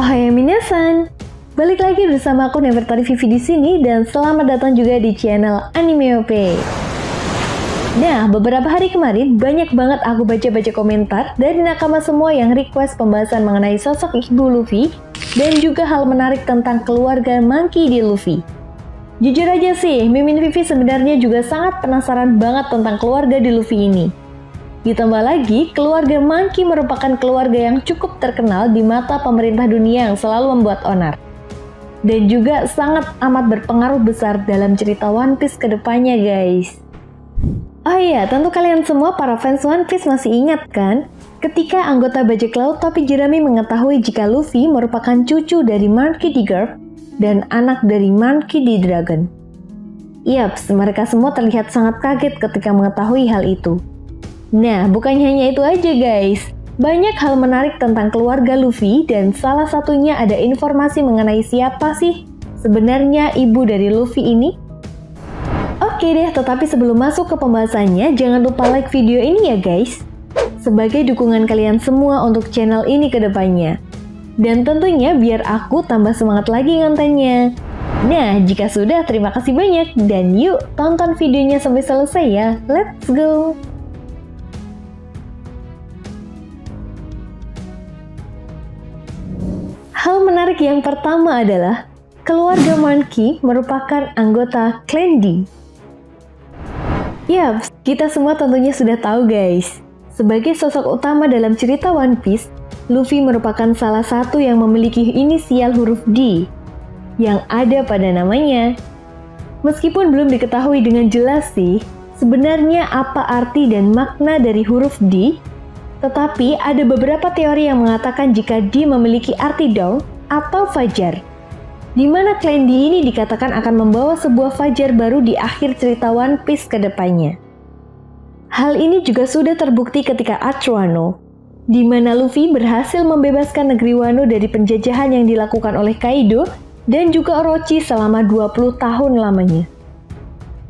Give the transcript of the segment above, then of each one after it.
Ohayou minasan, balik lagi bersama aku Nevertori Vivi di sini dan selamat datang juga di channel Animeope. Nah, beberapa hari kemarin banyak banget aku baca-baca komentar dari nakama semua yang request pembahasan mengenai sosok ibu Luffy dan juga hal menarik tentang keluarga Monkey D. Luffy. Jujur aja sih, Mimin Vivi sebenarnya juga sangat penasaran banget tentang keluarga D. Luffy ini. Ditambah lagi, keluarga Monkey merupakan keluarga yang cukup terkenal di mata pemerintah dunia yang selalu membuat onar. Dan juga sangat amat berpengaruh besar dalam cerita One Piece ke depannya guys. Oh iya, tentu kalian semua para fans One Piece masih ingat kan? Ketika anggota bajak laut topi jerami mengetahui jika Luffy merupakan cucu dari Monkey D. Garp dan anak dari Monkey D. Dragon. Yaps, mereka semua terlihat sangat kaget ketika mengetahui hal itu. Nah, bukan hanya itu aja guys. Banyak hal menarik tentang keluarga Luffy dan salah satunya ada informasi mengenai siapa sih sebenarnya ibu dari Luffy ini. Oke deh, tetapi sebelum masuk ke pembahasannya, jangan lupa like video ini ya guys. Sebagai dukungan kalian semua untuk channel ini ke depannya. Dan tentunya biar aku tambah semangat lagi kontennya. Nah, jika sudah, terima kasih banyak. Dan yuk, tonton videonya sampai selesai ya. Let's go! Hal menarik yang pertama adalah keluarga Monkey merupakan anggota Clan D. Yaps, kita semua tentunya sudah tahu guys. Sebagai sosok utama dalam cerita One Piece, Luffy merupakan salah satu yang memiliki inisial huruf D yang ada pada namanya. Meskipun belum diketahui dengan jelas sih, sebenarnya apa arti dan makna dari huruf D, tetapi ada beberapa teori yang mengatakan jika D memiliki arti dawn atau fajar, di mana Clan D ini dikatakan akan membawa sebuah fajar baru di akhir cerita One Piece ke depannya. Hal ini juga sudah terbukti ketika Arch Wano, di mana Luffy berhasil membebaskan negeri Wano dari penjajahan yang dilakukan oleh Kaido dan juga Orochi selama 20 tahun lamanya.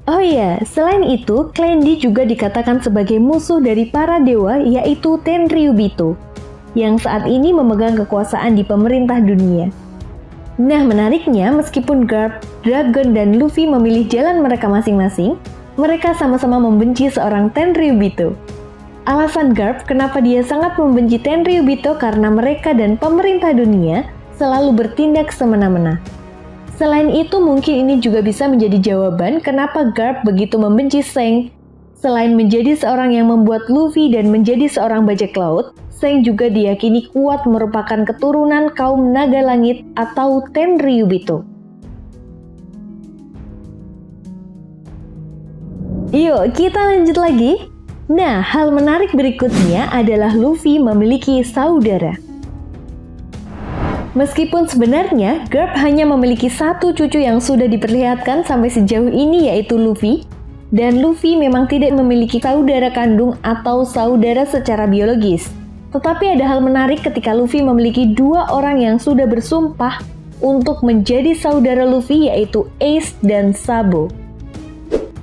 Oh iya, selain itu, Clan D juga dikatakan sebagai musuh dari para dewa yaitu Tenryubito, yang saat ini memegang kekuasaan di pemerintah dunia. Nah, menariknya, meskipun Garp, Dragon, dan Luffy memilih jalan mereka masing-masing, mereka sama-sama membenci seorang Tenryubito. Alasan Garp kenapa dia sangat membenci Tenryubito karena mereka dan pemerintah dunia selalu bertindak semena-mena. Selain itu, mungkin ini juga bisa menjadi jawaban kenapa Garp begitu membenci Shanks. Selain menjadi seorang yang membuat Luffy dan menjadi seorang bajak laut, Shanks juga diyakini kuat merupakan keturunan kaum naga langit atau Tenryubito. Yuk, kita lanjut lagi. Nah, hal menarik berikutnya adalah Luffy memiliki saudara. Meskipun sebenarnya Garp hanya memiliki satu cucu yang sudah diperlihatkan sampai sejauh ini yaitu Luffy, dan Luffy memang tidak memiliki saudara kandung atau saudara secara biologis. Tetapi ada hal menarik ketika Luffy memiliki dua orang yang sudah bersumpah untuk menjadi saudara Luffy yaitu Ace dan Sabo.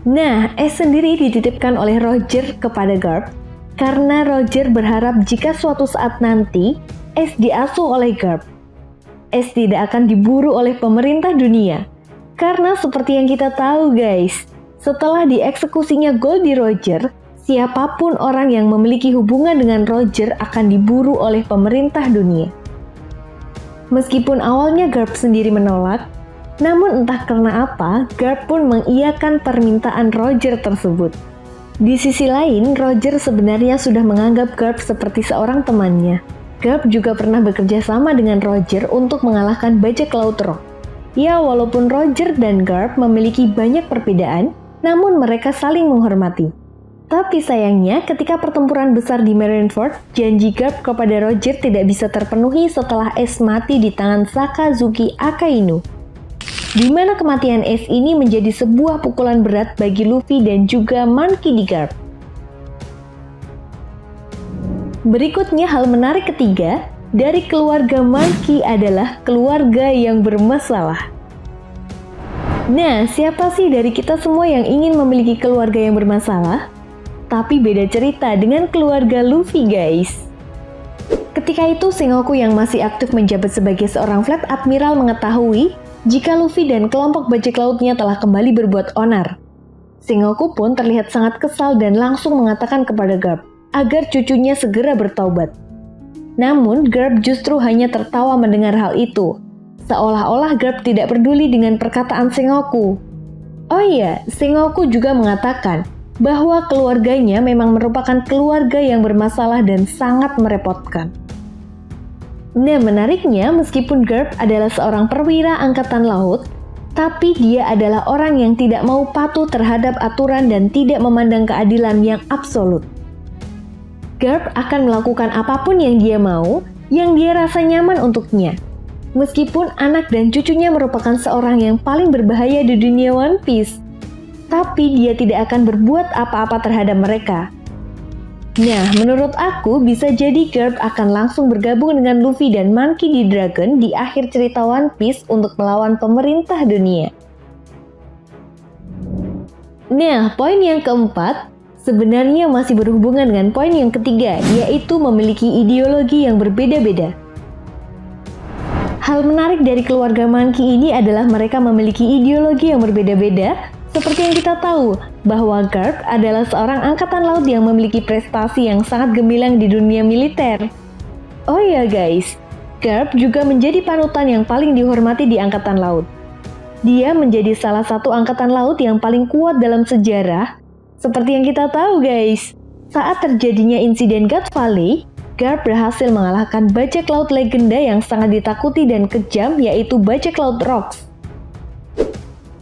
Nah, Ace sendiri dititipkan oleh Roger kepada Garp karena Roger berharap jika suatu saat nanti Ace diasuh oleh Garp, Ace tidak akan diburu oleh pemerintah dunia. Karena seperti yang kita tahu guys, setelah dieksekusinya Goldie Roger, siapapun orang yang memiliki hubungan dengan Roger akan diburu oleh pemerintah dunia. Meskipun awalnya Garp sendiri menolak, namun entah karena apa, Garp pun mengiyakan permintaan Roger tersebut. Di sisi lain, Roger sebenarnya sudah menganggap Garp seperti seorang temannya. Garp juga pernah bekerja sama dengan Roger untuk mengalahkan bajak laut Rock. Ya, walaupun Roger dan Garp memiliki banyak perbedaan, namun mereka saling menghormati. Tapi sayangnya, ketika pertempuran besar di Marineford, janji Garp kepada Roger tidak bisa terpenuhi setelah Ace mati di tangan Sakazuki Akainu. Di mana kematian Ace ini menjadi sebuah pukulan berat bagi Luffy dan juga Monkey D. Garp. Berikutnya hal menarik ketiga dari keluarga Monkey adalah keluarga yang bermasalah. Nah, siapa sih dari kita semua yang ingin memiliki keluarga yang bermasalah? Tapi beda cerita dengan keluarga Luffy guys. Ketika itu Sengoku yang masih aktif menjabat sebagai seorang Fleet Admiral mengetahui jika Luffy dan kelompok bajak lautnya telah kembali berbuat onar. Sengoku pun terlihat sangat kesal dan langsung mengatakan kepada Garp agar cucunya segera bertaubat. Namun Garp justru hanya tertawa mendengar hal itu, seolah-olah Garp tidak peduli dengan perkataan Sengoku. Oh iya, Sengoku juga mengatakan bahwa keluarganya memang merupakan keluarga yang bermasalah dan sangat merepotkan. Nah, menariknya meskipun Garp adalah seorang perwira angkatan laut, tapi dia adalah orang yang tidak mau patuh terhadap aturan dan tidak memandang keadilan yang absolut. Garp akan melakukan apapun yang dia mau, yang dia rasa nyaman untuknya. Meskipun anak dan cucunya merupakan seorang yang paling berbahaya di dunia One Piece, tapi dia tidak akan berbuat apa-apa terhadap mereka. Nah, menurut aku bisa jadi Garp akan langsung bergabung dengan Luffy dan Monkey D. Dragon di akhir cerita One Piece untuk melawan pemerintah dunia. Nah, poin yang keempat sebenarnya masih berhubungan dengan poin yang ketiga, yaitu memiliki ideologi yang berbeda-beda. Hal menarik dari keluarga Monkey ini adalah mereka memiliki ideologi yang berbeda-beda. Seperti yang kita tahu, bahwa Garp adalah seorang angkatan laut yang memiliki prestasi yang sangat gemilang di dunia militer. Oh ya guys, Garp juga menjadi panutan yang paling dihormati di angkatan laut. Dia menjadi salah satu angkatan laut yang paling kuat dalam sejarah. Seperti yang kita tahu guys, saat terjadinya insiden God Valley, Garp berhasil mengalahkan bajak laut legenda yang sangat ditakuti dan kejam, yaitu bajak laut Rocks.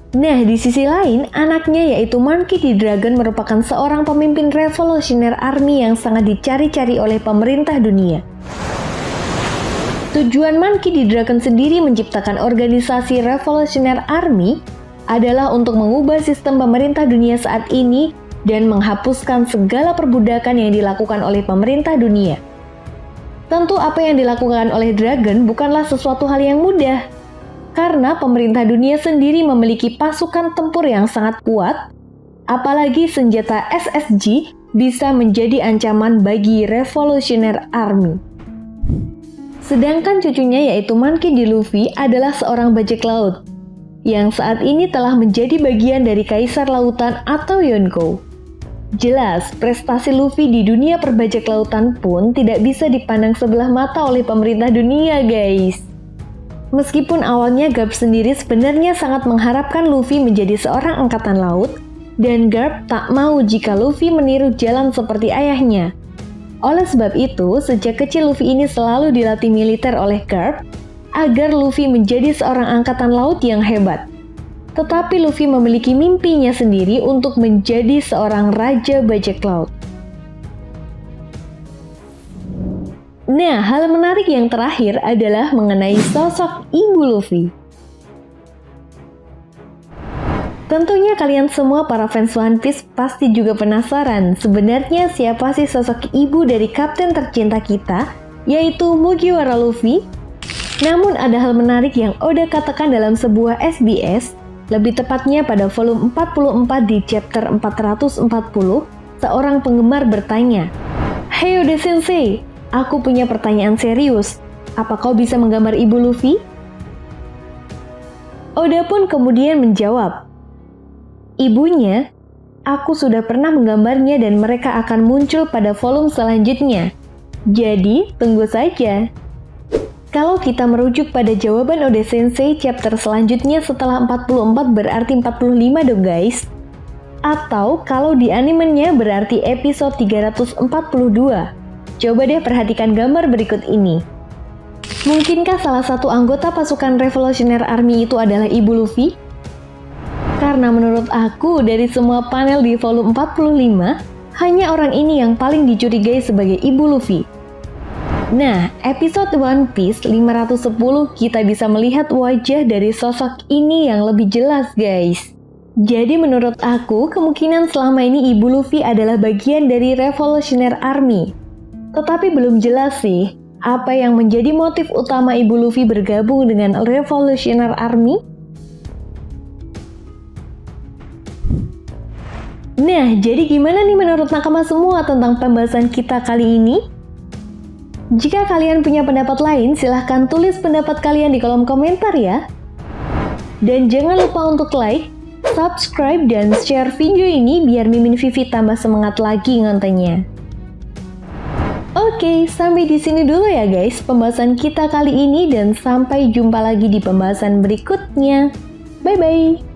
Nah, di sisi lain, anaknya yaitu Monkey D. Dragon merupakan seorang pemimpin Revolutionary Army yang sangat dicari-cari oleh pemerintah dunia. Tujuan Monkey D. Dragon sendiri menciptakan organisasi Revolutionary Army adalah untuk mengubah sistem pemerintah dunia saat ini dan menghapuskan segala perbudakan yang dilakukan oleh pemerintah dunia. Tentu apa yang dilakukan oleh Dragon bukanlah sesuatu hal yang mudah, karena pemerintah dunia sendiri memiliki pasukan tempur yang sangat kuat, apalagi senjata SSG bisa menjadi ancaman bagi Revolutionary Army. Sedangkan cucunya yaitu Monkey D. Luffy adalah seorang bajak laut, yang saat ini telah menjadi bagian dari Kaisar Lautan atau Yonko. Jelas, prestasi Luffy di dunia perbajak lautan pun tidak bisa dipandang sebelah mata oleh pemerintah dunia guys. Meskipun awalnya Garp sendiri sebenarnya sangat mengharapkan Luffy menjadi seorang angkatan laut, dan Garp tak mau jika Luffy meniru jalan seperti ayahnya. Oleh sebab itu, sejak kecil Luffy ini selalu dilatih militer oleh Garp agar Luffy menjadi seorang angkatan laut yang hebat. Tetapi Luffy memiliki mimpinya sendiri untuk menjadi seorang raja bajak laut. Nah, hal menarik yang terakhir adalah mengenai sosok ibu Luffy. Tentunya kalian semua para fans One Piece pasti juga penasaran sebenarnya siapa sih sosok ibu dari kapten tercinta kita, yaitu Mugiwara Luffy. Namun ada hal menarik yang Oda katakan dalam sebuah SBS, lebih tepatnya pada volume 44 di chapter 440, seorang penggemar bertanya, "Hey Oda Sensei, aku punya pertanyaan serius. Apa kau bisa menggambar ibu Luffy?" Oda pun kemudian menjawab, "Ibunya, aku sudah pernah menggambarnya dan mereka akan muncul pada volume selanjutnya. Jadi, tunggu saja." Kalau kita merujuk pada jawaban Oda Sensei chapter selanjutnya setelah 44 berarti 45 dong guys. Atau kalau di animenya berarti episode 342. Coba deh perhatikan gambar berikut ini. Mungkinkah salah satu anggota pasukan Revolutionary Army itu adalah ibu Luffy? Karena menurut aku dari semua panel di volume 45, hanya orang ini yang paling dicurigai sebagai ibu Luffy. Nah, episode One Piece 510 kita bisa melihat wajah dari sosok ini yang lebih jelas guys. Jadi menurut aku, kemungkinan selama ini ibu Luffy adalah bagian dari Revolutionary Army. Tetapi belum jelas sih, apa yang menjadi motif utama ibu Luffy bergabung dengan Revolutionary Army? Nah, jadi gimana nih menurut nakama semua tentang pembahasan kita kali ini? Jika kalian punya pendapat lain, silahkan tulis pendapat kalian di kolom komentar ya. Dan jangan lupa untuk like, subscribe, dan share video ini biar Mimin Vivi tambah semangat lagi ngontennya. Oke, sampai di sini dulu ya guys pembahasan kita kali ini dan sampai jumpa lagi di pembahasan berikutnya. Bye-bye!